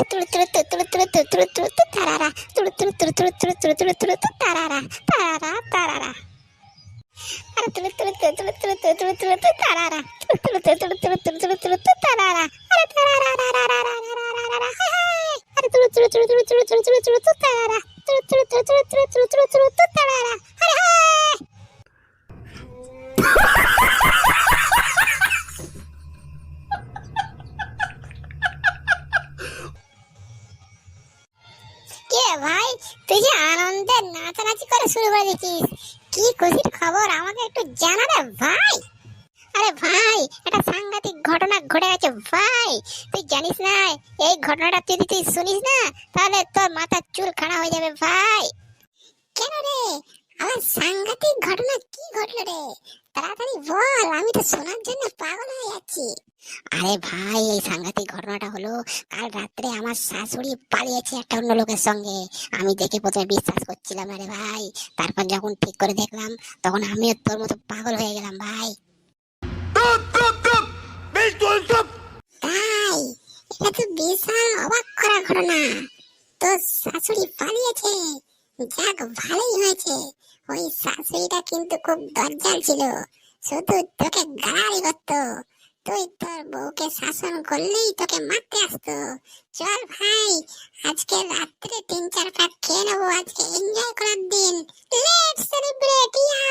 তুড়ু তুড়ু তুড়ু তুড়ু তুড়ু তুড়ু তুড়ু তুড়ু তারারা, তুড়ু তুড়ু তুড়ু তুড়ু তুড়ু তুড়ু তুড়ু তুড়ু তুড়ু তারারা, তারারা তারারা। আরে তুড়ু তুড়ু তুড়ু তুড়ু তুড়ু তুড়ু তুড়ু তুড়ু তুড়ু তারারা, তুড়ু তুড়ু তুড়ু তুড়ু তুড়ু তুড়ু তুড়ু তুড়ু তারারা, আরে তারারা রা রা রা রা রা রা রা রা, হায় হায়। আরে তুড়ু তুড়ু তুড়ু তুড়ু তুড়ু তুড়ু তুড়ু তুড়ু তুড়ু তারারা, তুড়ু তুড়ু তুড়ু তুড়ু তুড়ু তুড়ু তুড়ু তুড়ু তুড়ু তারারা, হায় হায়। কে ভাই, তুই যে আনন্দে নাচানাচি করে শুরু করে দিয়েছিস, কি খুশির খবর আমাকে একটু জানা রে ভাই। আরে ভাই, একটা সাংঘাতিক ঘটনা ঘটে গেছে ভাই, তুই জানিস না? এই ঘটনাটা যদি তুই শুনিস না, তাহলে তোর মাথার চুল খাড়া হয়ে যাবে ভাই। কেন রে, আমার সাংঘাতিক ঘটনা কি ঘটলো রে? তাড়াতাড়ি বল, আমি তো শোনার জন্য পাগল হয়ে যাচ্ছি। আরে ভাই, এই সাংঘাতিক ঘটনাটা হলো, কাল রাত্রে আমার শাশুড়ি পালিয়েছে একটা অন্য লোকের সঙ্গে। আমি দেখে প্রথমে বিশ্বাস করছিলাম না রে ভাই, তারপর যখন ঠিক করে দেখলাম, তখন আমিও তোর মতো পাগল হয়ে গেলাম ভাই। তাই? এটা তো বিশাল অবাক করা ঘটনা। তোর শাশুড়ি পালিয়েছে, যাক ভালোই হয়েছে। ওই শাশুড়িটা কিন্তু খুব দজ্জাল ছিল, শুধু তোকে গালাগালি করতো। তুই তোর বউকে শাসন করলেই তোকে মারতে আসতো। চল ভাই, আজকে রাত্রে 3-4 প্যাক খেয়ে নেবো, আজকে এনজয় করার দিন। Let's celebrate, yeah